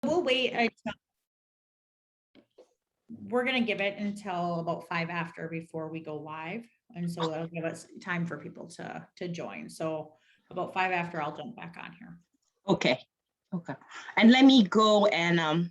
we'll wait until, we're going to give it until about 5 after before we go live. And so that'll give us time for people to join. So about 5 after, I'll jump back on here. Okay. Okay. And let me go and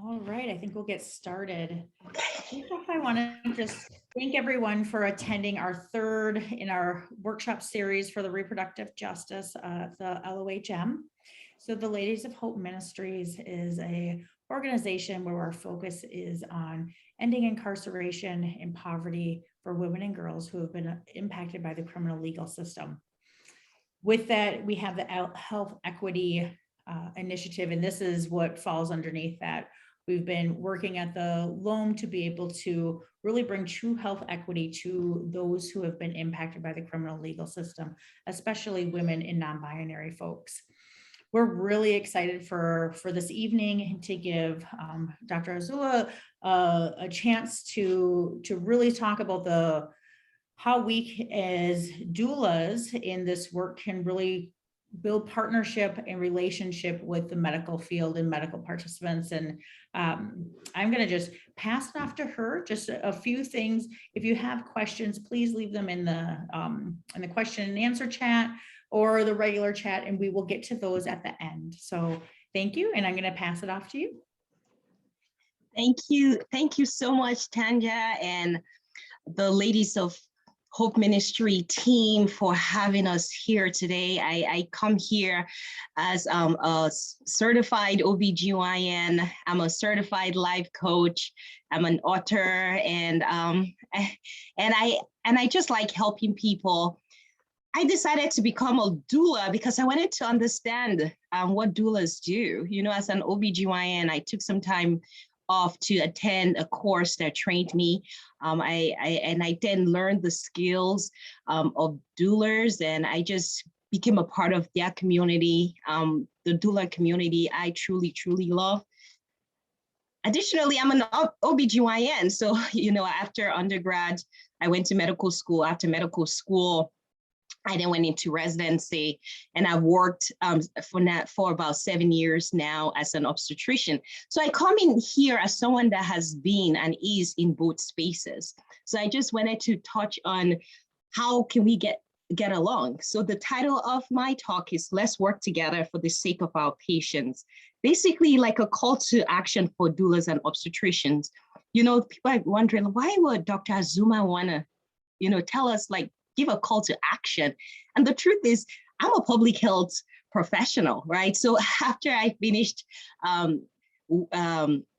All right, I think we'll get started. First off, I want to just thank everyone for attending our third in our workshop series for the reproductive justice, the LOHM. So the Ladies of Hope Ministries is a organization where our focus is on ending incarceration and poverty for women and girls who have been impacted by the criminal legal system. With that, we have the health equity initiative, and this is what falls underneath that. We've been working at the LOHM to be able to really bring true health equity to those who have been impacted by the criminal legal system, especially women and non-binary folks. We're really excited for this evening to give Dr. Azumah a chance to really talk about how we as doulas in this work can really build partnership and relationship with the medical field and medical participants. And I'm going to just pass it off to her. Just a few things. If you have questions, please leave them in the question and answer chat or the regular chat, and we will get to those at the end. So thank you. And I'm going to pass it off to you. Thank you. Thank you so much, Tanya, and the Ladies of Hope Ministry team for having us here today. I come here as a certified OBGYN. I'm a certified life coach. I'm an author, and I just like helping people. I decided to become a doula because I wanted to understand what doulas do. You know, as an OBGYN, I took some time off to attend a course that trained me. I then learned the skills of doulas, and I just became a part of their community, the doula community I truly, truly love. Additionally, I'm an OBGYN. So, you know, after undergrad, I went to medical school. After medical school, I then went into residency, and I've worked for about 7 years now as an obstetrician. So I come in here as someone that has been and is in both spaces. So I just wanted to touch on how can we get along. So the title of my talk is Let's Work Together for the Sake of Our Patients. Basically like a call to action for doulas and obstetricians. You know, people are wondering, why would Dr. Azumah wanna, you know, tell us, like, give a call to action? And the truth is, I'm a public health professional, right? So after I finished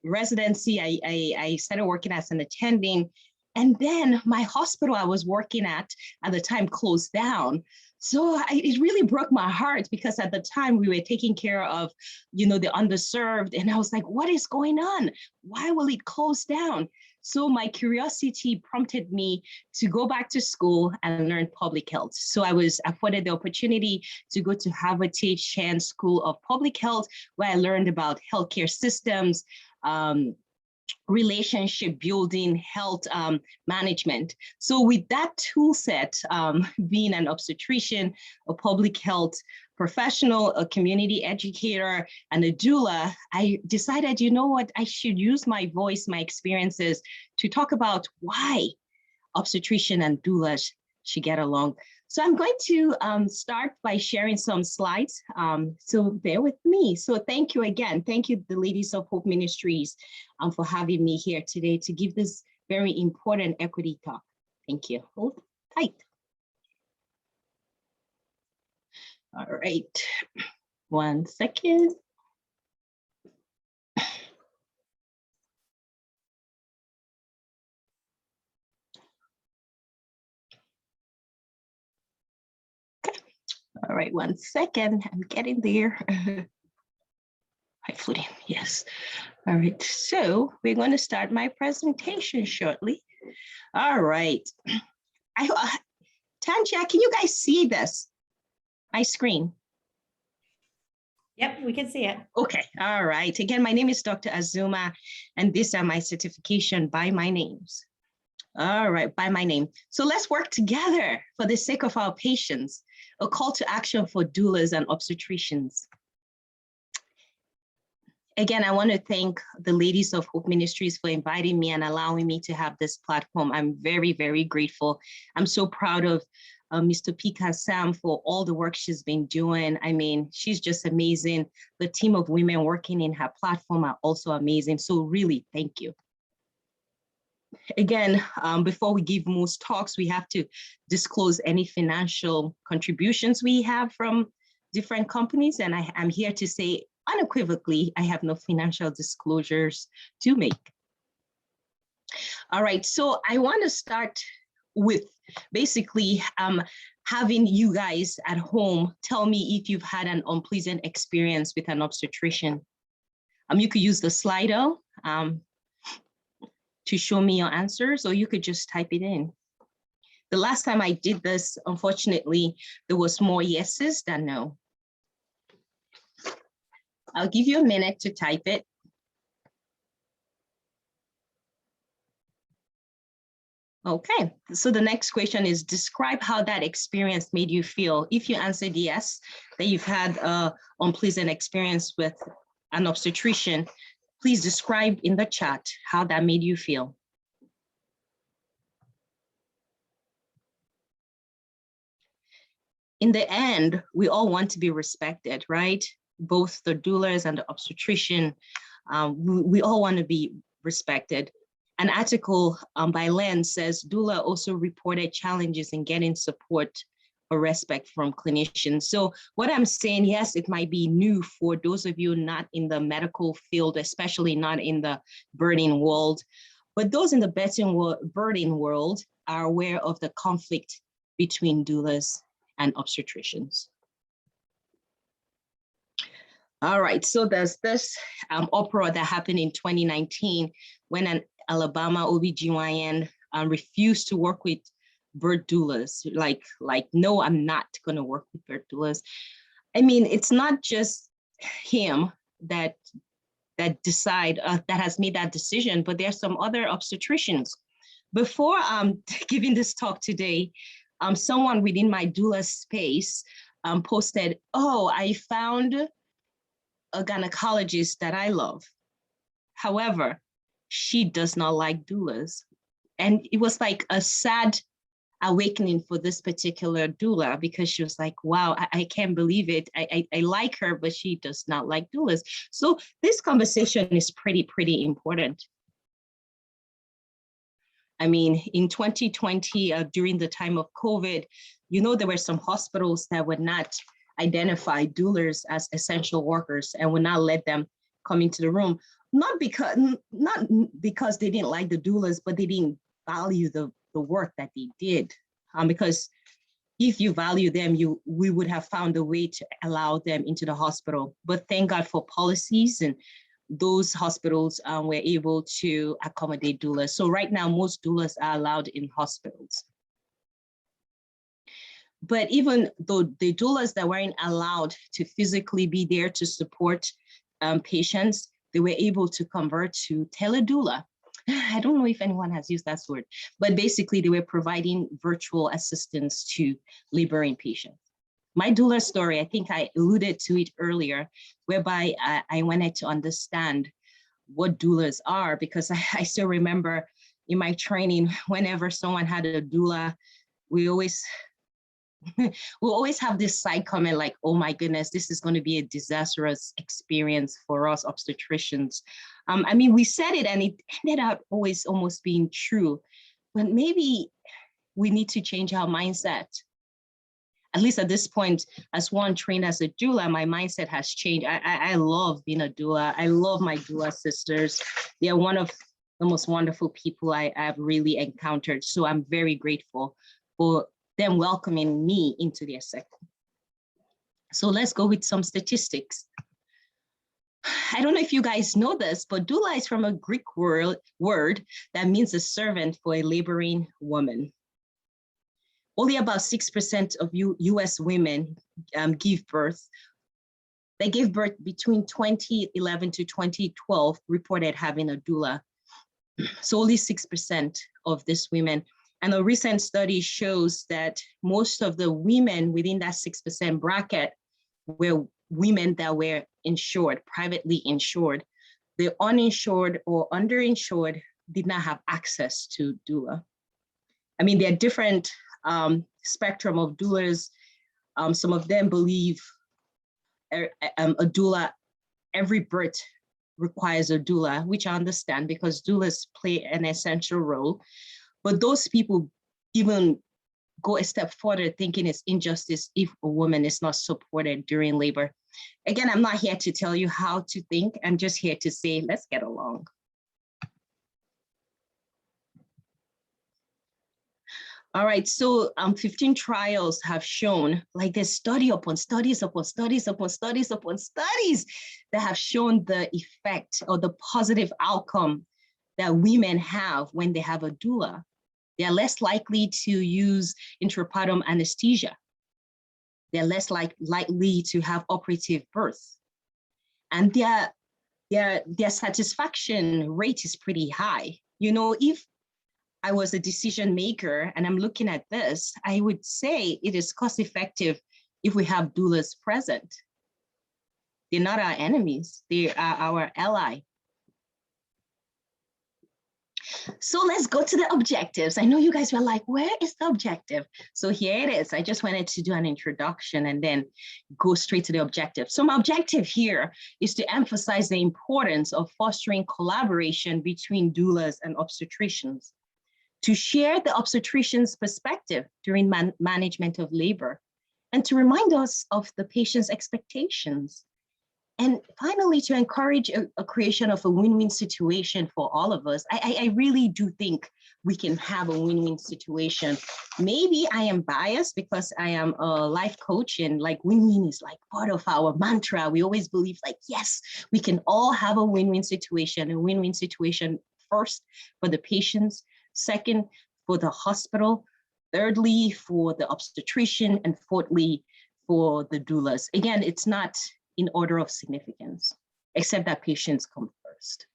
residency, I started working as an attending, and then my hospital I was working at the time closed down. So it really broke my heart, because at the time we were taking care of, you know, the underserved, and I was like, what is going on? Why will it close down? So my curiosity prompted me to go back to school and learn public health. So I was afforded the opportunity to go to Harvard T.H. School of Public Health, where I learned about healthcare systems, relationship building, health management. So with that tool set, being an obstetrician, a public health professional, a community educator, and a doula, I decided, you know what, I should use my voice, my experiences to talk about why obstetrician and doulas should get along. So I'm going to start by sharing some slides. So bear with me. So thank you again. Thank you, the Ladies of Hope Ministries, for having me here today to give this very important equity talk. Thank you. Hold tight. All right, 1 second. All right, 1 second, I'm getting there. Hopefully, yes. All right, so we're going to start my presentation shortly. All right. Tanja, can you guys see this? My screen? Yep, we can see it. Okay, all right. Again, my name is Dr. Azumah, and these are my certification by my names. All right, by my name. So let's work together for the sake of our patients. A call to action for doulas and obstetricians. Again, I want to thank the Ladies of Hope Ministries for inviting me and allowing me to have this platform. I'm very, very grateful. I'm so proud of Mr. Pika Sam for all the work she's been doing. I mean, she's just amazing. The team of women working in her platform are also amazing. So really, thank you. Again, before we give most talks, we have to disclose any financial contributions we have from different companies. And I'm here to say unequivocally, I have no financial disclosures to make. All right, so I want to start with basically having you guys at home tell me if you've had an unpleasant experience with an obstetrician. You could use the Slido to show me your answers, or you could just type it in. The last time I did this, unfortunately, there was more yeses than no. I'll give you a minute to type it. Okay, so the next question is, describe how that experience made you feel. If you answered yes, that you've had an unpleasant experience with an obstetrician, please describe in the chat how that made you feel. In the end, we all want to be respected, right? Both the doulas and the obstetrician, we all want to be respected. An article by Len says doula also reported challenges in getting support or respect from clinicians. So what I'm saying, yes, it might be new for those of you not in the medical field, especially not in the birthing world, but those in the birthing world are aware of the conflict between doulas and obstetricians. All right, so there's this uproar that happened in 2019 when an Alabama OBGYN refused to work with birth doulas. Like, no, I'm not gonna work with birth doulas. I mean, it's not just him that has made that decision, but there's some other obstetricians. Before giving this talk today, someone within my doula space posted, oh, I found a gynecologist that I love. However, she does not like doulas. And it was like a sad awakening for this particular doula, because she was like, wow, I can't believe it. I like her, but she does not like doulas. So this conversation is pretty important. I mean, in 2020, during the time of COVID, you know, there were some hospitals that would not identify doulas as essential workers and would not let them come into the room. Not because they didn't like the doulas, but they didn't value the work that they did. Because if you value them, we would have found a way to allow them into the hospital. But thank God for policies, and those hospitals were able to accommodate doulas. So right now, most doulas are allowed in hospitals. But even though the doulas that weren't allowed to physically be there to support patients, they were able to convert to teledoula. I don't know if anyone has used that word, but basically they were providing virtual assistance to laboring patients. My doula story, I think I alluded to it earlier, whereby I wanted to understand what doulas are, because I still remember in my training, whenever someone had a doula, we always have this side comment like, oh my goodness, this is going to be a disastrous experience for us obstetricians. I mean, we said it and it ended up always almost being true, but maybe we need to change our mindset. At least at this point, as one trained as a doula, my mindset has changed. I love being a doula. I love my doula sisters. They are one of the most wonderful people I've really encountered. So I'm very grateful for them welcoming me into their sector. So let's go with some statistics. I don't know if you guys know this, but doula is from a Greek word that means a servant for a laboring woman. Only about 6% of US women give birth. They gave birth between 2011 to 2012, reported having a doula. So only 6% of these women. And a recent study shows that most of the women within that 6% bracket were women that were insured, privately insured. The uninsured or underinsured did not have access to doula. I mean, there are different spectrum of doulas. Some of them believe a doula, every birth requires a doula, which I understand because doulas play an essential role. But those people even go a step further, thinking it's injustice if a woman is not supported during labor. Again, I'm not here to tell you how to think. I'm just here to say, let's get along. All right, so 15 trials have shown, like there's study upon studies upon studies upon studies upon studies that have shown the effect or the positive outcome that women have when they have a doula. They're less likely to use intrapartum anesthesia. They're less likely to have operative birth. And their satisfaction rate is pretty high. You know, if I was a decision maker and I'm looking at this, I would say it is cost effective if we have doulas present. They're not our enemies, they are our ally. So let's go to the objectives. I know you guys were like, where is the objective? So here it is. I just wanted to do an introduction and then go straight to the objective. So my objective here is to emphasize the importance of fostering collaboration between doulas and obstetricians, to share the obstetrician's perspective during management of labor, and to remind us of the patient's expectations. And finally, to encourage a creation of a win-win situation for all of us. I really do think we can have a win-win situation. Maybe I am biased because I am a life coach and like win-win is like part of our mantra. We always believe like, yes, we can all have a win-win situation first for the patients, second for the hospital, thirdly for the obstetrician, and fourthly for the doulas. Again, it's not in order of significance, except that patients come first.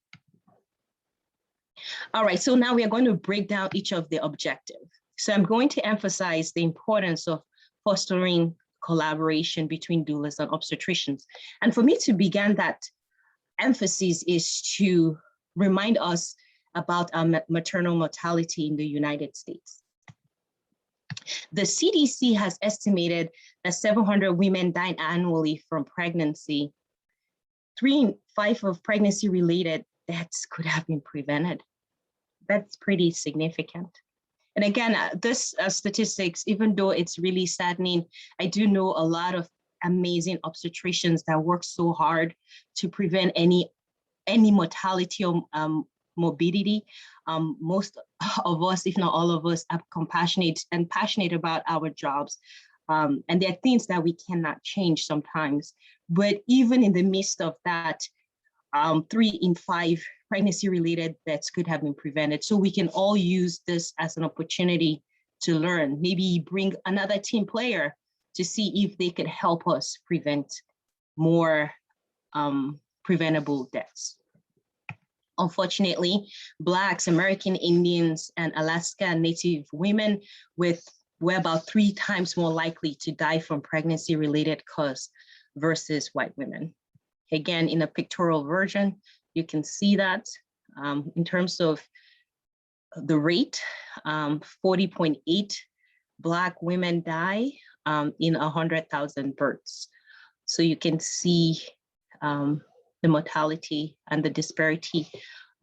All right, so now we are going to break down each of the objectives. So I'm going to emphasize the importance of fostering collaboration between doulas and obstetricians. And for me to begin that emphasis is to remind us about maternal mortality in the United States. The CDC has estimated that 700 women die annually from pregnancy. 3 in 5 of pregnancy-related deaths could have been prevented. That's pretty significant. And again, this statistics, even though it's really saddening, I do know a lot of amazing obstetricians that work so hard to prevent any mortality or morbidity. Most of us, if not all of us, are compassionate and passionate about our jobs. And there are things that we cannot change sometimes. But even in the midst of that, 3 in 5 pregnancy-related deaths could have been prevented. So we can all use this as an opportunity to learn, maybe bring another team player to see if they could help us prevent more preventable deaths. Unfortunately, Blacks, American Indians, and Alaska Native women were about 3 times more likely to die from pregnancy-related cause versus white women. Again, in a pictorial version, you can see that in terms of the rate, 40.8 Black women die in 100,000 births. So you can see the mortality and the disparity.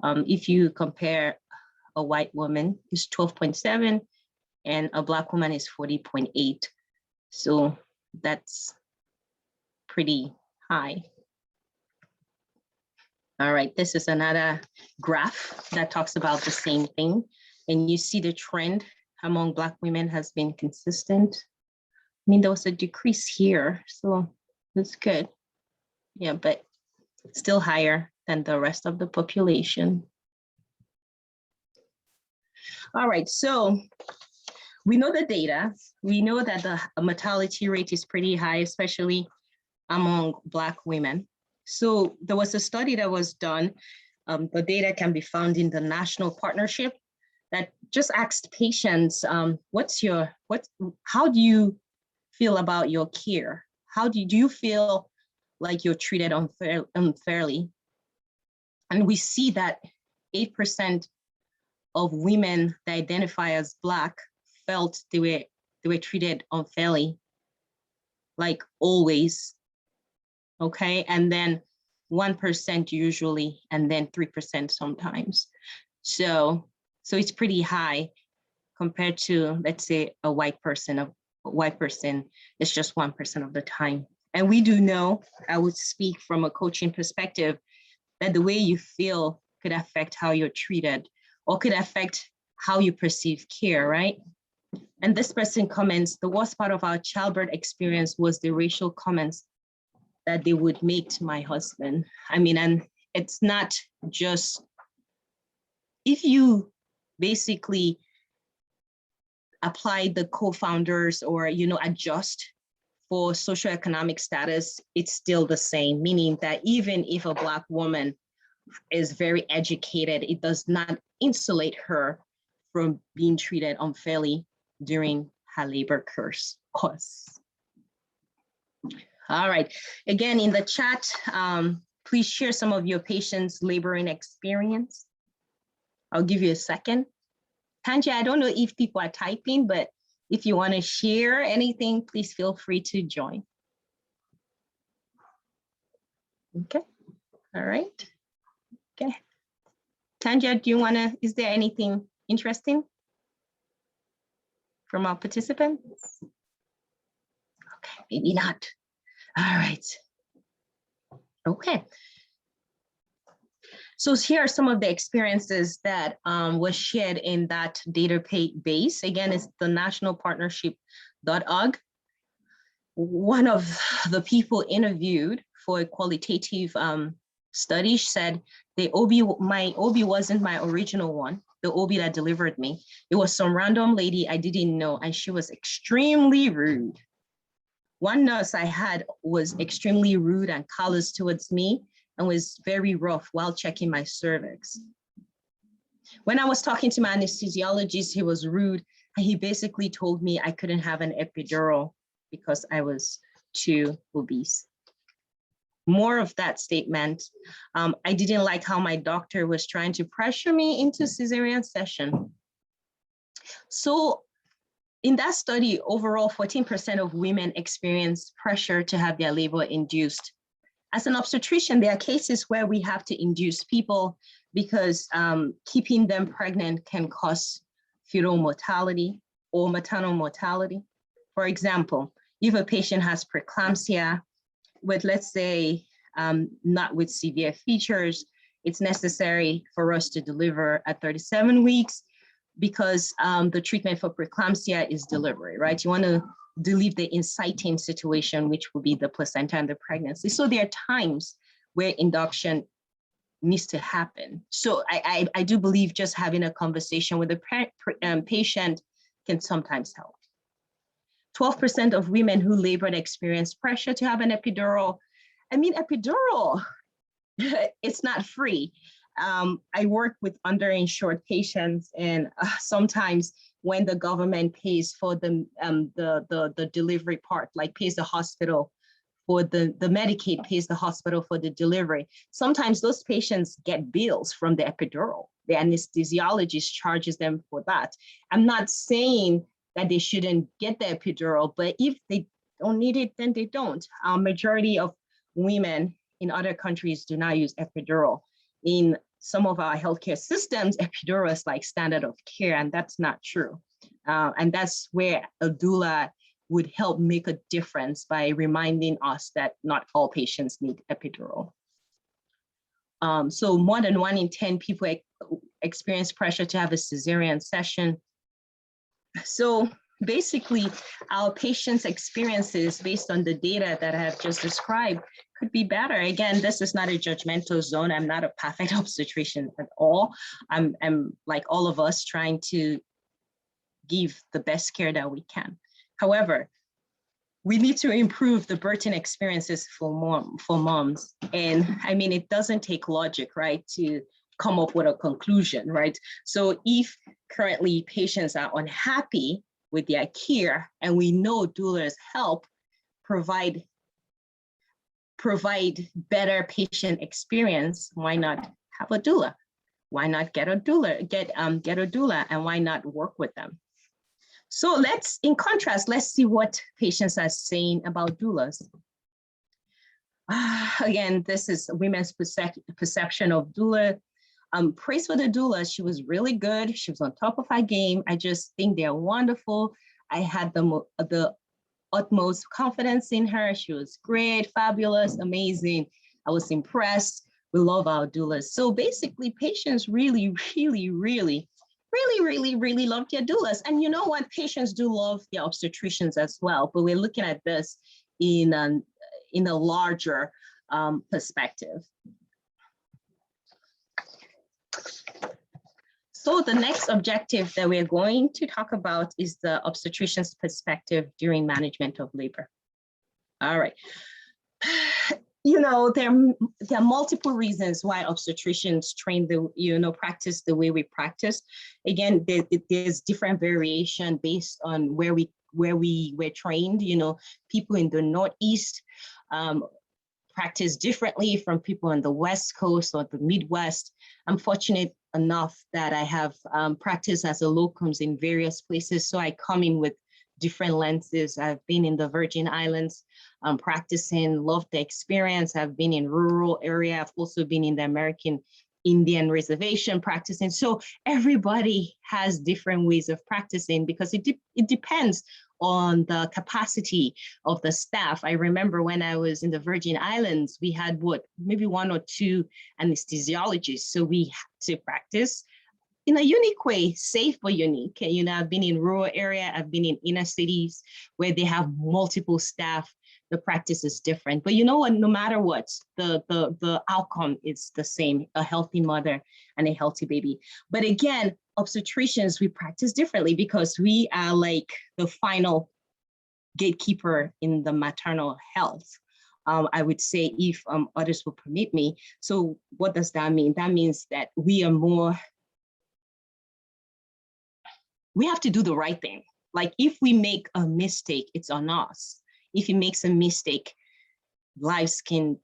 If you compare a white woman is 12.7 and a Black woman is 40.8. So that's pretty high. All right, this is another graph that talks about the same thing. And you see the trend among Black women has been consistent. I mean, there was a decrease here, so that's good. Yeah, but still higher than the rest of the population. All right, so we know the data. We know that the mortality rate is pretty high, especially among Black women. So there was a study that was done. The data can be found in the national partnership that just asked patients, how do you feel about your care? Do you feel like you're treated unfairly? And we see that 8% of women that identify as Black felt they were treated unfairly, like always. Okay, and then 1% usually, and then 3% sometimes. So it's pretty high compared to, let's say, a white person. A white person is just 1% of the time And we do know, I would speak from a coaching perspective, that the way you feel could affect how you're treated or could affect how you perceive care, right? And this person comments, the worst part of our childbirth experience was the racial comments that they would make to my husband. I mean, and it's not just, if you basically apply the co-founders or, adjust for socioeconomic status, it's still the same, meaning that even if a Black woman is very educated, it does not insulate her from being treated unfairly during her labor course. All right, again, in the chat, please share some of your patients' laboring experience. I'll give you a second. Tanja, I don't know if people are typing, but if you want to share anything, please feel free to join. Okay, all right. Okay. Tanja, do you want to, is there anything interesting from our participants? Okay, maybe not. All right. Okay. So here are some of the experiences that was shared in that database. Again, it's the nationalpartnership.org. One of the people interviewed for a qualitative study said, my OB wasn't my original one, the OB that delivered me. It was some random lady I didn't know, and she was extremely rude. One nurse I had was extremely rude and callous towards me and was very rough while checking my cervix. When I was talking to my anesthesiologist, he was rude, and he basically told me I couldn't have an epidural because I was too obese. More of that statement. I didn't like how my doctor was trying to pressure me into cesarean session. So in that study, overall, 14% of women experienced pressure to have their labor induced. As an obstetrician, there are cases where we have to induce people because keeping them pregnant can cause fetal mortality or maternal mortality. For example, if a patient has preeclampsia with, let's say, not with severe features, it's necessary for us to deliver at 37 weeks because the treatment for preeclampsia is delivery, right? You want to delete the inciting situation, which will be the placenta and the pregnancy. So there are times where induction needs to happen. So I do believe just having a conversation with the patient can sometimes help. 12% of women who labored experience pressure to have an epidural. I mean, epidural, it's not free. I work with underinsured patients, and sometimes when the government pays for the delivery part, like pays the hospital for the Medicaid pays the hospital for the delivery, sometimes those patients get bills from the epidural. The anesthesiologist charges them for that. I'm not saying that they shouldn't get the epidural, but if they don't need it, then they don't. Majority of women in other countries do not use epidural. In some of our healthcare systems, epidural is like standard of care, and that's not true. And that's where a doula would help make a difference by reminding us that not all patients need epidural. So more than 1 in 10 people experience pressure to have a cesarean session. So basically, our patients' experiences based on the data that I have just described could be better. Again, this is not a judgmental zone. I'm not a perfect obstetrician at all. I'm like all of us trying to give the best care that we can. However, we need to improve the birthing experiences for moms. And I mean, it doesn't take logic, right, to come up with a conclusion, right? So if currently patients are unhappy with their care, and we know doulas help provide better patient experience, why not have a doula? Why not get a doula, and why not work with them? So in contrast, let's see what patients are saying about doulas. Again, this is women's perception of doula. Praise for the doula. She was really good. She was on top of her game. I just think they're wonderful. I had the utmost confidence in her. She was great, fabulous, amazing. I was impressed. We love our doulas. So basically, patients really, really, really, really, really, really love their doulas. And you know what? Patients do love their obstetricians as well. But we're looking at this in a larger perspective. So the next objective that we're going to talk about is the obstetrician's perspective during management of labor. All right. You know, there are multiple reasons why obstetricians practice the way we practice. Again, there's different variation based on where we were trained. You know, people in the Northeast practice differently from people on the West Coast or the Midwest. I'm fortunate enough that I have practiced as a locums in various places, so I come in with different lenses. I've been in the Virgin Islands practicing, loved the experience. I've been in rural area. I've also been in the American Indian reservation practicing. So everybody has different ways of practicing because it depends on the capacity of the staff. I remember when I was in the Virgin Islands, we had maybe 1 or 2 anesthesiologists. So we had to practice in a unique way, safe but unique. You know, I've been in rural area, I've been in inner cities where they have multiple staff. The practice is different, but you know what? No matter what, the outcome is the same: a healthy mother and a healthy baby. But again, obstetricians, we practice differently because we are like the final gatekeeper in the maternal health. I would say, if others will permit me. So what does that mean? That means that we have to do the right thing. Like if we make a mistake, it's on us. If he makes a mistake, lives can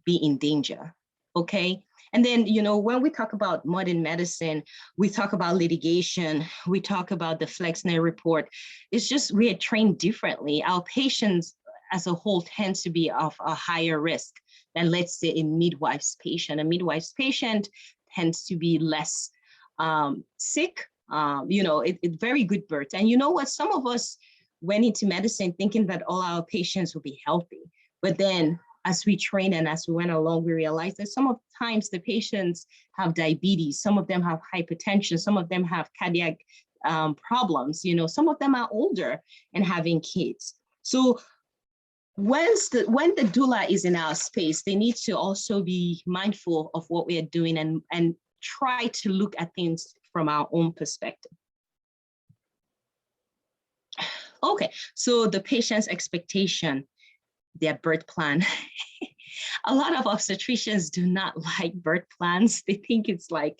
be in danger, okay? And then, you know, when we talk about modern medicine, we talk about litigation, we talk about the Flexner report. It's just we are trained differently. Our patients as a whole tends to be of a higher risk than, let's say, a midwife's patient. A midwife's patient tends to be less sick, you know, it's very good birth. And you know what? Some of us went into medicine thinking that all our patients will be healthy. But then as we train and as we went along, we realized that some of the times the patients have diabetes, some of them have hypertension, some of them have cardiac problems, you know, some of them are older and having kids. So when the doula is in our space, they need to also be mindful of what we are doing and try to look at things from our own perspective. Okay, so the patient's expectation, their birth plan. A lot of obstetricians do not like birth plans. They think it's like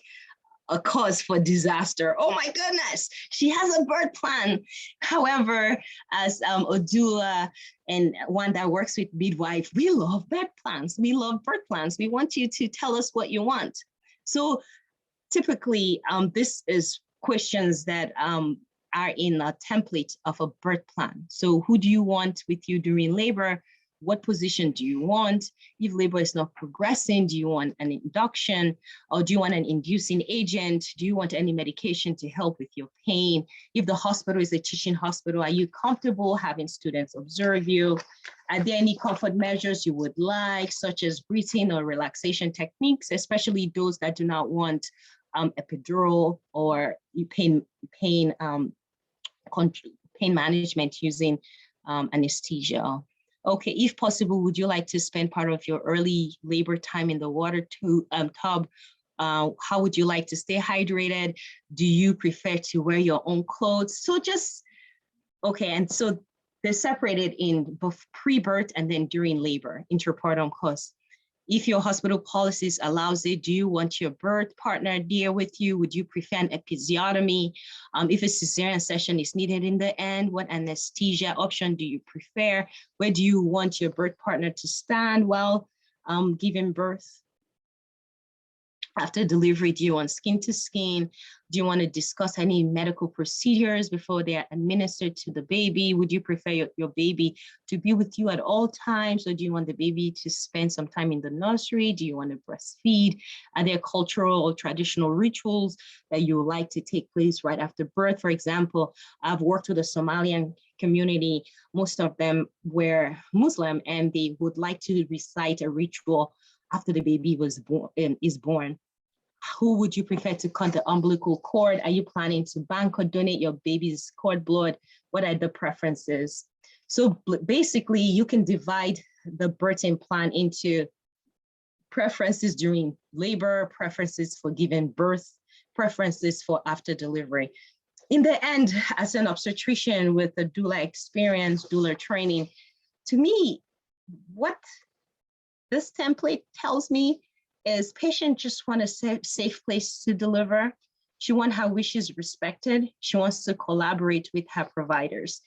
a cause for disaster. Oh my goodness, she has a birth plan. However, as a doula and one that works with midwife, we love birth plans. We love birth plans. We want you to tell us what you want. So typically, this is questions that are in a template of a birth plan. So who do you want with you during labor? What position do you want? If labor is not progressing, do you want an induction or do you want an inducing agent? Do you want any medication to help with your pain? If the hospital is a teaching hospital, are you comfortable having students observe you? Are there any comfort measures you would like, such as breathing or relaxation techniques, especially those that do not want epidural or pain management using anesthesia? Okay, if possible, would you like to spend part of your early labor time in the water tub? How would you like to stay hydrated? Do you prefer to wear your own clothes? So just, okay, and so they're separated in both pre-birth and then during labor, interpartum costs. If your hospital policies allows it, do you want your birth partner there with you? Would you prefer an episiotomy? If a cesarean session is needed in the end, what anesthesia option do you prefer? Where do you want your birth partner to stand while giving birth? after delivery? Do you want skin to skin? Do you want to discuss any medical procedures before they are administered to the baby? Would you prefer your baby to be with you at all times? Or do you want the baby to spend some time in the nursery? Do you want to breastfeed? Are there cultural or traditional rituals that you would like to take place right after birth? For example, I've worked with a Somalian community. Most of them were Muslim, and they would like to recite a ritual after the baby is born. Who would you prefer to cut the umbilical cord? Are you planning to bank or donate your baby's cord blood? What are the preferences? So basically, you can divide the birthing plan into preferences during labor, preferences for giving birth, preferences for after delivery. In the end, as an obstetrician with a doula experience, doula training, to me, what this template tells me is patient just want a safe place to deliver. She wants her wishes respected. She wants to collaborate with her providers.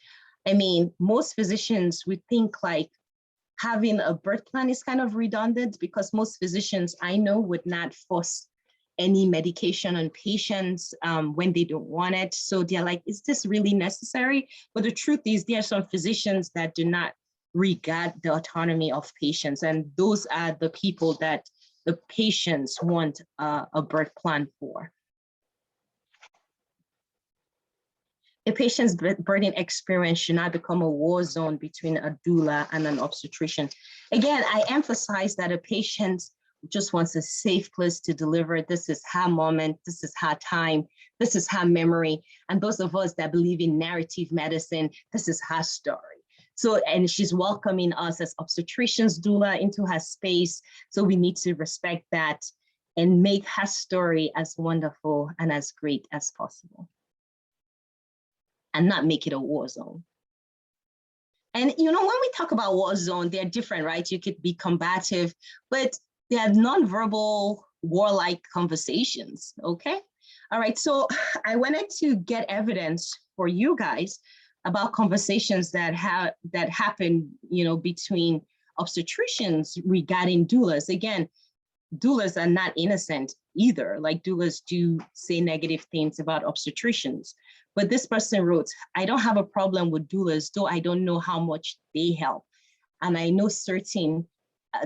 I mean, most physicians would think like having a birth plan is kind of redundant, because most physicians I know would not force any medication on patients when they don't want it. So they're like, is this really necessary? But the truth is, there are some physicians that do not regard the autonomy of patients. And those are the people that the patients want a birth plan for. A patient's birthing experience should not become a war zone between a doula and an obstetrician. Again, I emphasize that a patient just wants a safe place to deliver. This is her moment, this is her time, this is her memory. And those of us that believe in narrative medicine, this is her story. So, and she's welcoming us as obstetricians doula into her space. So we need to respect that and make her story as wonderful and as great as possible, and not make it a war zone. And you know, when we talk about war zone, they're different, right? You could be combative, but they are nonverbal warlike conversations, okay? All right, so I wanted to get evidence for you guys about conversations that happen, you know, between obstetricians regarding doulas. Again, doulas are not innocent either. Like, doulas do say negative things about obstetricians. But this person wrote, I don't have a problem with doulas, though I don't know how much they help. And I know certain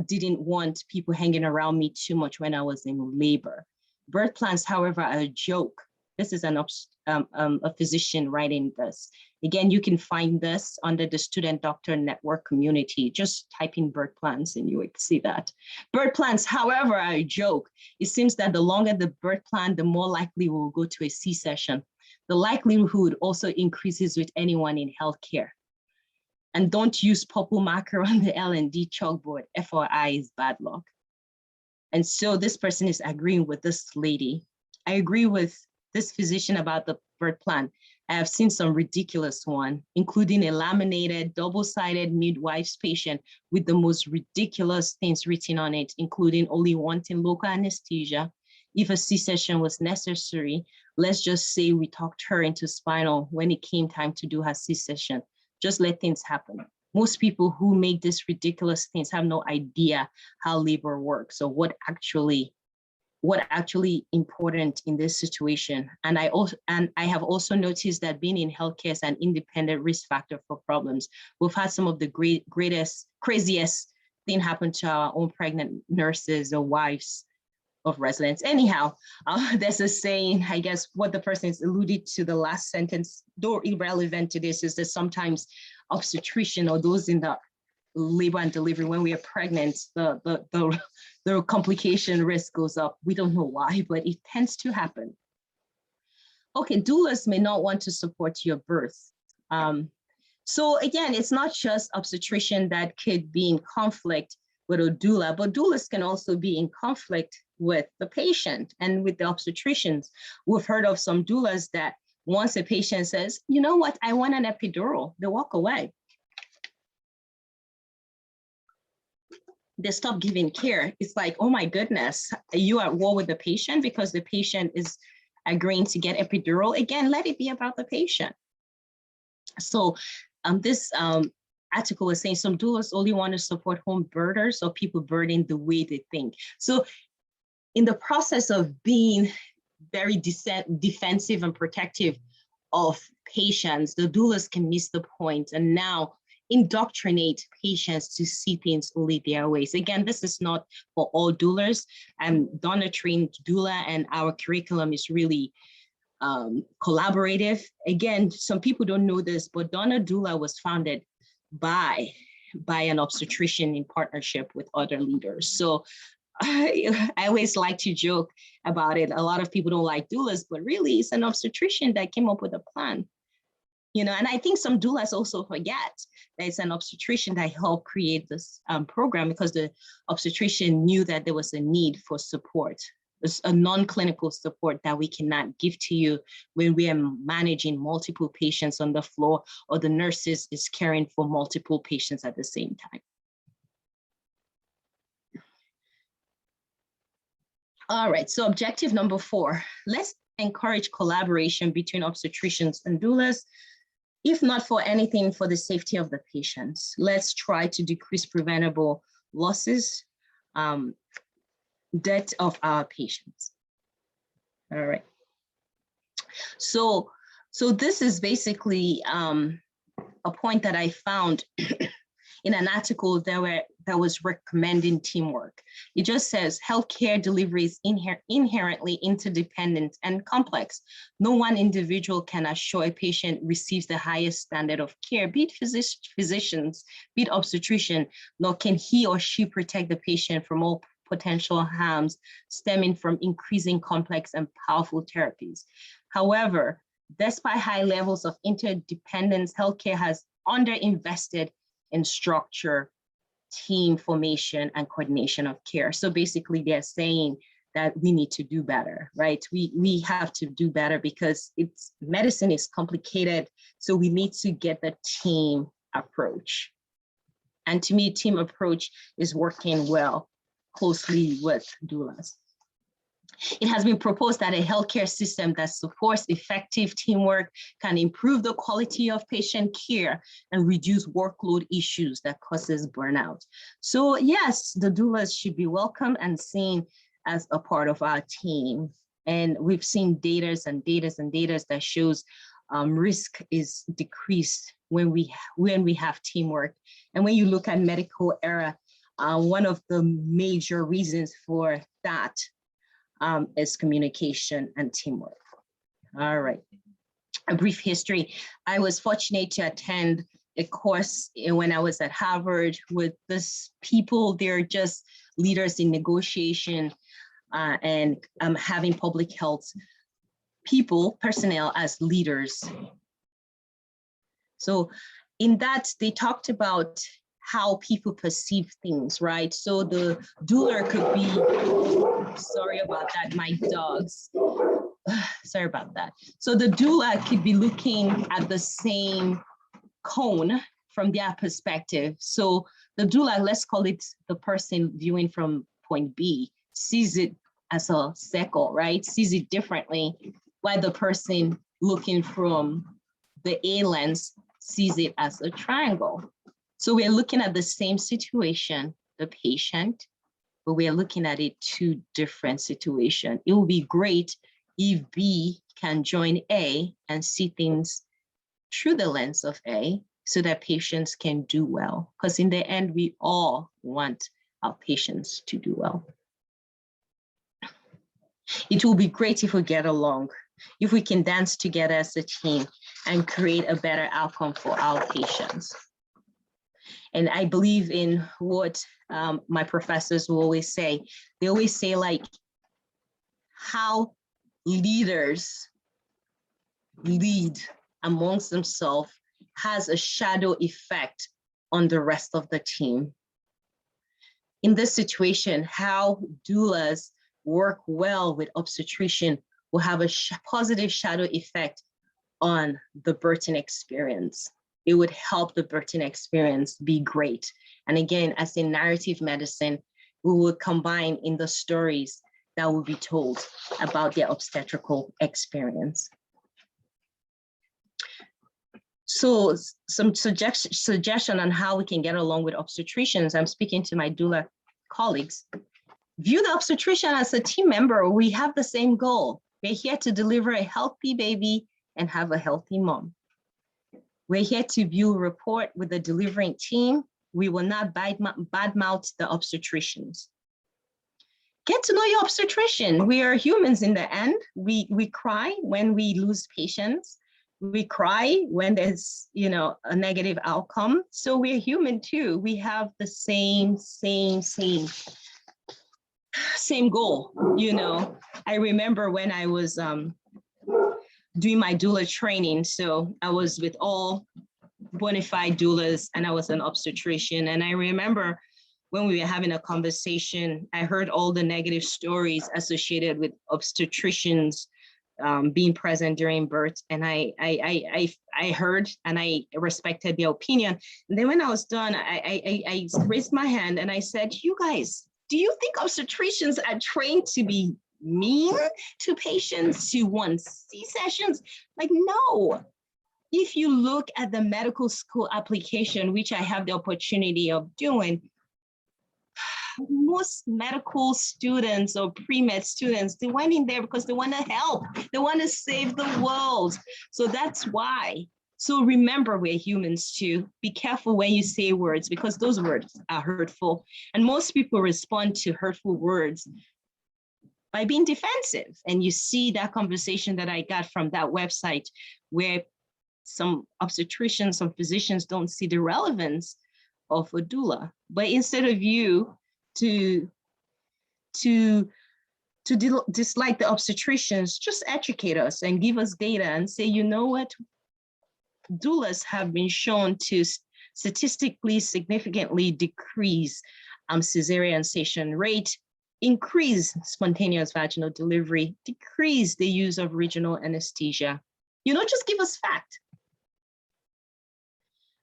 didn't want people hanging around me too much when I was in labor. Birth plans, however, are a joke. This is a physician writing this. Again, you can find this under the Student Doctor Network community. Just type in birth plans and you will see that. Birth plans, however, are a joke. It seems that the longer the birth plan, the more likely we'll go to a C-section. The likelihood also increases with anyone in healthcare. And don't use purple marker on the L&D chalkboard. FYI is bad luck. And so this person is agreeing with this lady. I agree with this physician about the birth plan. I have seen some ridiculous one, including a laminated, double-sided midwife's patient with the most ridiculous things written on it, including only wanting local anesthesia. If a C-section was necessary, let's just say we talked her into spinal when it came time to do her C-section. Just let things happen. Most people who make these ridiculous things have no idea how labor works or what actually important in this situation. And I have also noticed that being in healthcare is an independent risk factor for problems. We've had some of the craziest thing happen to our own pregnant nurses or wives of residents. Anyhow, there's a saying, I guess what the person is alluded to the last sentence, though irrelevant to this, is that sometimes obstetrician or those in the labor and delivery, when we are pregnant, the complication risk goes up. We don't know why, but it tends to happen. Okay, doulas may not want to support your birth. So again, it's not just obstetrician that could be in conflict with a doula, but doulas can also be in conflict with the patient and with the obstetricians. We've heard of some doulas that once a patient says, you know what, I want an epidural, they walk away. They stop giving care. It's like, oh my goodness, are you at war with the patient because the patient is agreeing to get epidural? Again, let it be about the patient. So this article was saying some doulas only want to support home birthers or people birthing the way they think. So in the process of being very defensive and protective of patients, the doulas can miss the point and now indoctrinate patients to see things only their ways. Again, this is not for all doulas. I'm Donna trained doula, and our curriculum is really collaborative. Again, some people don't know this, but Donna Doula was founded by an obstetrician in partnership with other leaders. So I always like to joke about it. A lot of people don't like doulas, but really it's an obstetrician that came up with a plan. You know, and I think some doulas also forget that it's an obstetrician that helped create this program, because the obstetrician knew that there was a need for support. There's a non-clinical support that we cannot give to you when we are managing multiple patients on the floor, or the nurses is caring for multiple patients at the same time. All right, so objective number 4, let's encourage collaboration between obstetricians and doulas. If not for anything, for the safety of the patients. Let's try to decrease preventable losses, death of our patients. All right. So this is basically a point that I found in an article that was recommending teamwork. It just says healthcare delivery is inherently interdependent and complex. No one individual can assure a patient receives the highest standard of care, be it physicians, be it obstetrician, nor can he or she protect the patient from all potential harms stemming from increasing complex and powerful therapies. However, despite high levels of interdependence, healthcare has underinvested in structure, team formation, and coordination of care. So basically they're saying that we need to do better, right? We have to do better because medicine is complicated. So we need to get the team approach. And to me, team approach is working well closely with doulas. It has been proposed that a healthcare system that supports effective teamwork can improve the quality of patient care and reduce workload issues that causes burnout. So yes, the doulas should be welcome and seen as a part of our team. And we've seen data that shows risk is decreased when we have teamwork. And when you look at medical era, one of the major reasons for that is communication and teamwork. All right, a brief history. I was fortunate to attend a course when I was at Harvard with this people. They're just leaders in negotiation and having public health personnel as leaders. So in that, they talked about how people perceive things, right? So the doula could be, sorry about that, my dogs. Sorry about that. So the doula could be looking at the same cone from their perspective. So the doula, let's call it the person viewing from point B, sees it as a circle, right? Sees it differently, while the person looking from the A lens sees it as a triangle. So we're looking at the same situation, the patient, but we're looking at it 2 different situations. It will be great if B can join A and see things through the lens of A so that patients can do well. Because in the end, we all want our patients to do well. It will be great if we get along, if we can dance together as a team and create a better outcome for our patients. And I believe in what my professors will always say. They always say, like, how leaders lead amongst themselves has a shadow effect on the rest of the team. In this situation, how doulas work well with obstetrician will have a positive shadow effect on the birthing experience. It would help the birthing experience be great. And again, as in narrative medicine, we will combine in the stories that will be told about their obstetrical experience. So some suggestion on how we can get along with obstetricians. I'm speaking to my doula colleagues. View the obstetrician as a team member. We have the same goal. We're here to deliver a healthy baby and have a healthy mom. We're here to view a report with the delivering team. We will not badmouth the obstetricians. Get to know your obstetrician. We are humans in the end. We cry when we lose patients. We cry when there's, a negative outcome. So we're human too. We have the same goal. I remember when I was doing my doula training. So I was with all bona fide doulas and I was an obstetrician. And I remember when we were having a conversation, I heard all the negative stories associated with obstetricians being present during birth. And I heard and I respected their opinion. And then when I was done, I raised my hand and I said, you guys, do you think obstetricians are trained to be mean to patients, to want C-sections? Like, no. If you look at the medical school application, which I have the opportunity of doing, most medical students or pre-med students, they went in there because they want to help. They want to save the world. So that's why. So remember, we're humans too. Be careful when you say words because those words are hurtful. And most people respond to hurtful words by being defensive. And you see that conversation that I got from that website where some obstetricians, some physicians don't see the relevance of a doula. But instead of you to dislike the obstetricians, just educate us and give us data and say, you know what? Doulas have been shown to statistically significantly decrease cesarean section rate, increase spontaneous vaginal delivery, decrease the use of regional anesthesia. Just give us fact.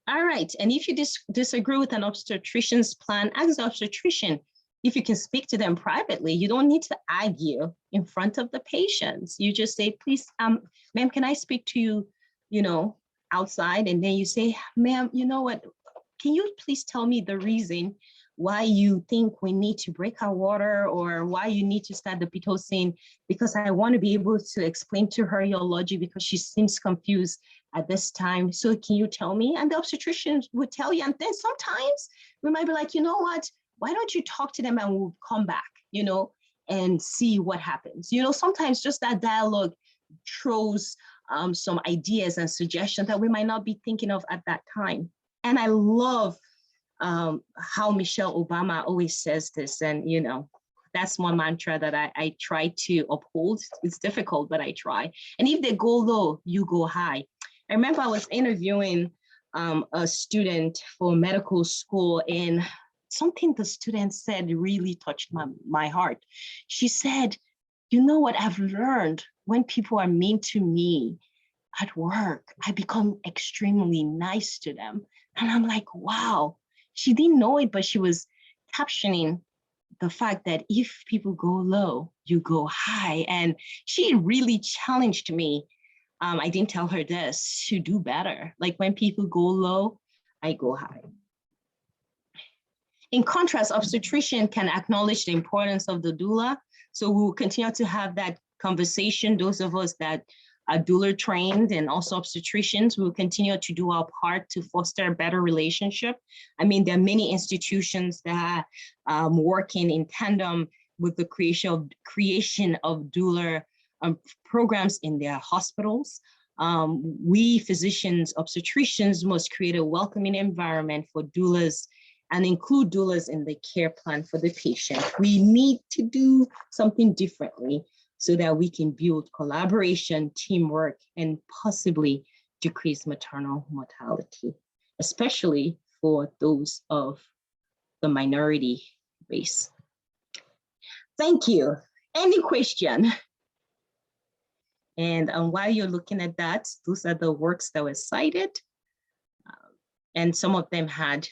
All right, and if you disagree with an obstetrician's plan, ask the obstetrician if you can speak to them privately. You don't need to argue in front of the patients. You just say, please, ma'am, can I speak to you, outside? And then you say, ma'am, you know what, can you please tell me the reason why you think we need to break our water or why you need to start the Pitocin? Because I want to be able to explain to her your logic because she seems confused at this time. So can you tell me? And the obstetrician would tell you. And then sometimes we might be like, you know what, why don't you talk to them and we'll come back, and see what happens. Sometimes just that dialogue throws some ideas and suggestions that we might not be thinking of at that time. And I love how Michelle Obama always says this. And, that's one mantra that I try to uphold. It's difficult, but I try. And if they go low, you go high. I remember I was interviewing a student for medical school, and something the student said really touched my heart. She said, you know what I've learned? When people are mean to me at work, I become extremely nice to them. And I'm like, wow. She didn't know it, but she was captioning the fact that if people go low, you go high. And she really challenged me. I didn't tell her this, to do better. Like when people go low, I go high. In contrast, obstetrician can acknowledge the importance of the doula. So we will continue to have that conversation. Those of us that are doula trained and also obstetricians, we will continue to do our part to foster a better relationship. I mean, there are many institutions that are working in tandem with the creation of doula programs in their hospitals. We physicians, obstetricians must create a welcoming environment for doulas and include doulas in the care plan for the patient. We need to do something differently so that we can build collaboration, teamwork, and possibly decrease maternal mortality, especially for those of the minority race. Thank you. Any question? And while you're looking at that, those are the works that were cited. And some of them had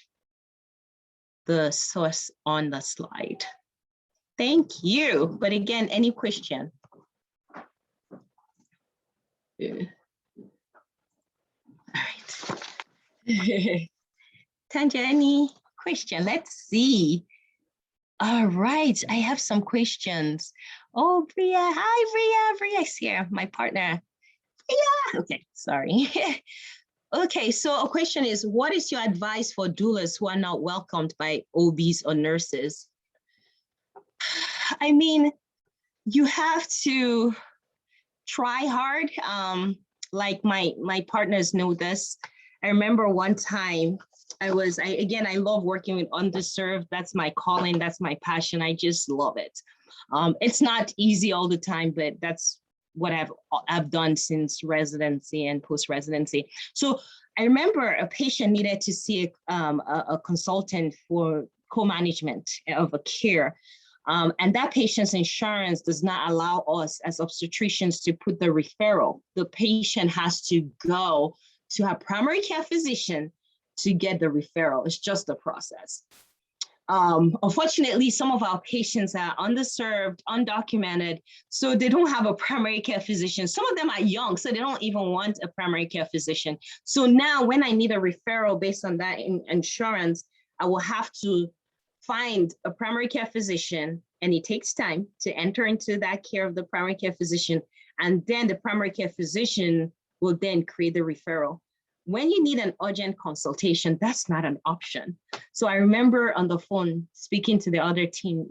the source on the slide. Thank you. But again, any question? All right. Tanja, any question? Let's see. All right, I have some questions. Oh, Bria, hi, Bria is here, my partner. Bria, okay, sorry. Okay, so a question is, what is your advice for doulas who are not welcomed by OBs or nurses? I mean, you have to try hard. Like my partners know this. I remember one time I love working with underserved. That's my calling. That's my passion. I just love it. It's not easy all the time, but that's what I've done since residency and post-residency. So I remember a patient needed to see a consultant for co-management of a care. And that patient's insurance does not allow us as obstetricians to put the referral. The patient has to go to her primary care physician to get the referral. It's just a process. Unfortunately, some of our patients are underserved, undocumented, so they don't have a primary care physician. Some of them are young, so they don't even want a primary care physician. So now when I need a referral based on that insurance, I will have to find a primary care physician, and it takes time to enter into that care of the primary care physician. And then the primary care physician will then create the referral. When you need an urgent consultation, that's not an option. So I remember on the phone speaking to the other team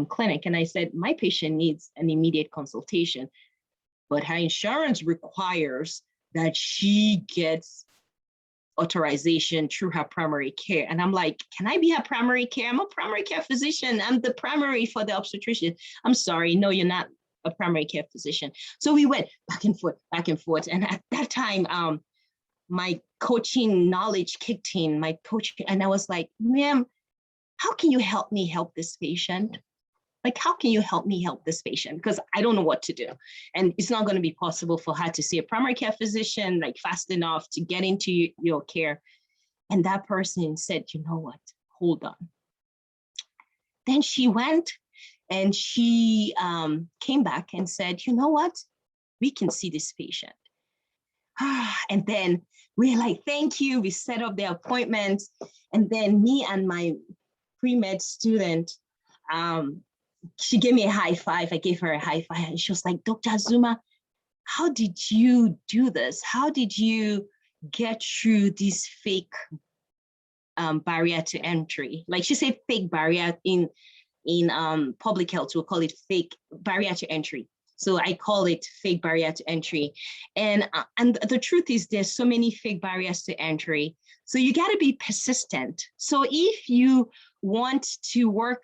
clinic, and I said, my patient needs an immediate consultation, but her insurance requires that she gets authorization through her primary care. And I'm like, can I be her primary care? I'm a primary care physician. I'm the primary for the obstetrician. I'm sorry, no, you're not a primary care physician. So we went back and forth. And at that time, my coaching knowledge kicked in, and I was like, ma'am, how can you help me help this patient? Like, how can you help me help this patient? Because I don't know what to do. And it's not going to be possible for her to see a primary care physician like fast enough to get into your care. And that person said, you know what, hold on. Then she went and she came back and said, you know what, we can see this patient. And then we're like, thank you. We set up the appointment. And then me and my pre-med student, she gave me a high five. I gave her a high five. And she was like, Dr. Azumah, how did you do this? How did you get through this fake barrier to entry? Like she said, fake barrier in public health, we'll call it fake barrier to entry. So I call it fake barrier to entry. And the truth is there's so many fake barriers to entry. So you got to be persistent. So if you want to work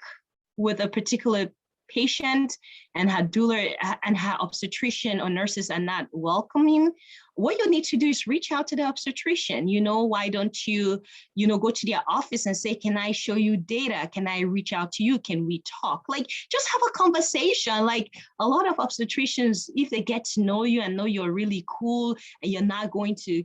with a particular patient and her doula and her obstetrician or nurses are not welcoming, what you need to do is reach out to the obstetrician. Why don't you, go to their office and say, can I show you data? Can I reach out to you? Can we talk? Like, just have a conversation. Like, a lot of obstetricians, if they get to know you and know you're really cool and you're not going to,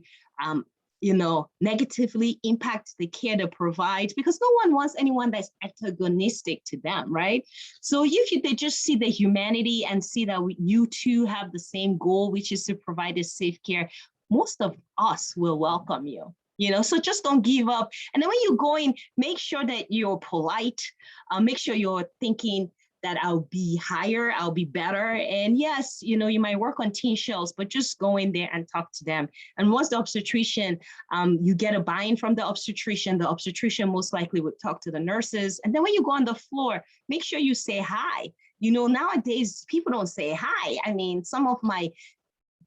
negatively impact the care they provide, because no one wants anyone that's antagonistic to them, right? So if they just see the humanity and see that you two have the same goal, which is to provide a safe care, most of us will welcome you. So just don't give up. And then when you go in, make sure that you're polite, make sure you're thinking that I'll be higher, I'll be better. And yes, you might work on teen shells, but just go in there and talk to them. And once the obstetrician, you get a buy-in from the obstetrician most likely would talk to the nurses. And then when you go on the floor, make sure you say hi. Nowadays, people don't say hi. I mean, some of my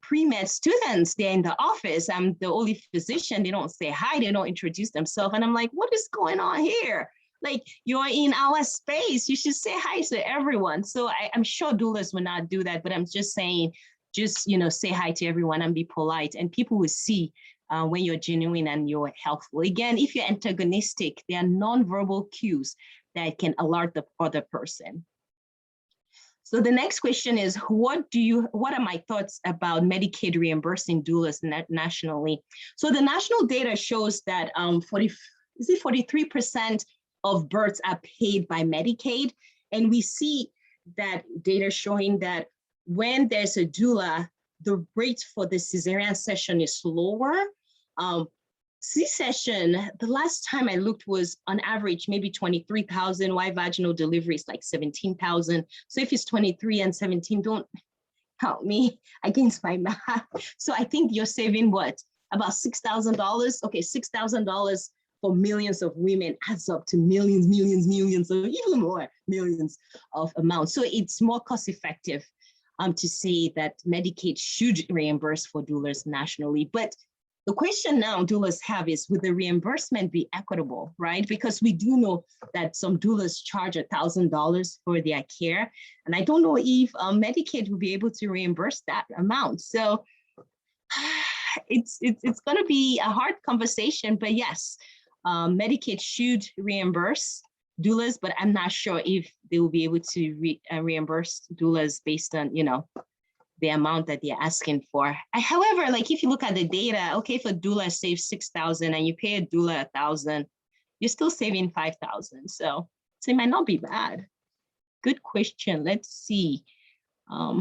pre-med students, they're in the office. I'm the only physician. They don't say hi. They don't introduce themselves. And I'm like, what is going on here? Like, you're in our space. You should say hi to everyone. So I'm sure doulas will not do that, but I'm just saying, say hi to everyone and be polite. And people will see when you're genuine and you're helpful. Again, if you're antagonistic, there are nonverbal cues that can alert the other person. So the next question is, what are my thoughts about Medicaid reimbursing doulas nationally? So the national data shows that 43% of births are paid by Medicaid. And we see that data showing that when there's a doula, the rate for the cesarean session is lower. C-section, the last time I looked was on average, maybe 23,000, while vaginal delivery is like 17,000. So if it's 23 and 17, don't help me against my math. So I think you're saving what? About $6,000? Okay, $6,000 for millions of women adds up to millions, or even more millions of amounts. So it's more cost effective to say that Medicaid should reimburse for doulas nationally. But the question now doulas have is, would the reimbursement be equitable, right? Because we do know that some doulas charge $1,000 for their care. And I don't know if Medicaid will be able to reimburse that amount. So it's going to be a hard conversation, but yes, Medicaid should reimburse doulas, but I'm not sure if they will be able to reimburse doulas based on, the amount that they're asking for. However, like if you look at the data, okay, if a doula saves 6,000 and you pay a doula 1,000, you're still saving 5,000. So it might not be bad. Good question. Let's see.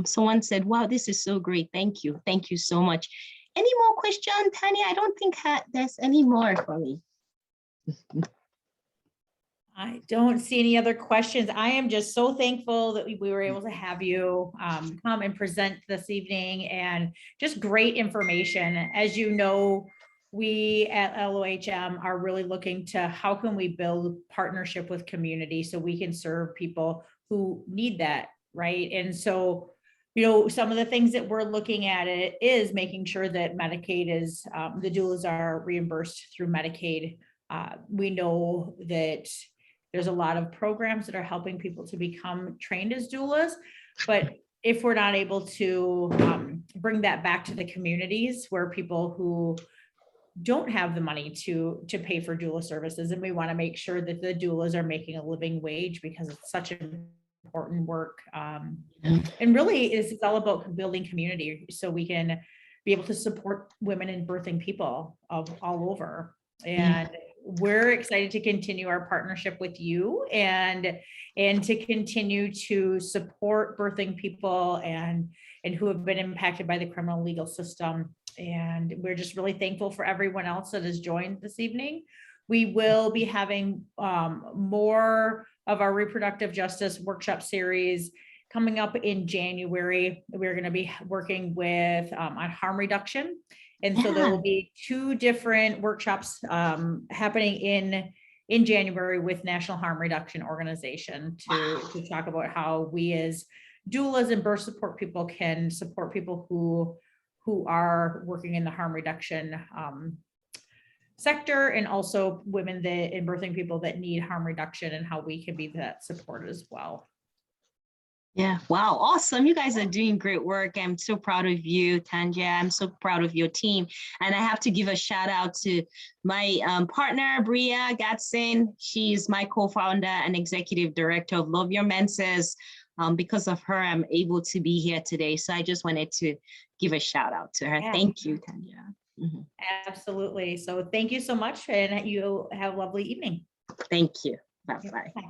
Someone said, wow, this is so great. Thank you. Thank you so much. Any more questions, Tanya? I don't think there's any more for me. I don't see any other questions. I am just so thankful that we were able to have you come and present this evening, and just great information. As you know, we at LOHM are really looking to how can we build partnership with community so we can serve people who need that, right? And so, some of the things that we're looking at it is making sure that Medicaid is, the doulas are reimbursed through Medicaid. We know that there's a lot of programs that are helping people to become trained as doulas, but if we're not able to bring that back to the communities where people who don't have the money to pay for doula services, and we want to make sure that the doulas are making a living wage because it's such important work. And really it's all about building community so we can be able to support women and birthing people of all over. And we're excited to continue our partnership with you and to continue to support birthing people and who have been impacted by the criminal legal system. And we're just really thankful for everyone else that has joined this evening. We will be having more of our reproductive justice workshop series coming up in January. We're going to be working with on harm reduction. And so there will be 2 different workshops happening in January with National Harm Reduction Organization to talk about how we as doulas and birth support people can support people who are working in the harm reduction sector, and also women and birthing people that need harm reduction, and how we can be that support as well. Yeah. Wow. Awesome. You guys are doing great work. I'm so proud of you, Tanya. I'm so proud of your team. And I have to give a shout out to my partner, Bria Gatson. She's my co-founder and executive director of Love Your Menses. Because of her, I'm able to be here today. So I just wanted to give a shout out to her. Yeah. Thank you, Tanya. Mm-hmm. Absolutely. So thank you so much, and you have a lovely evening. Thank you. Bye-bye. Bye.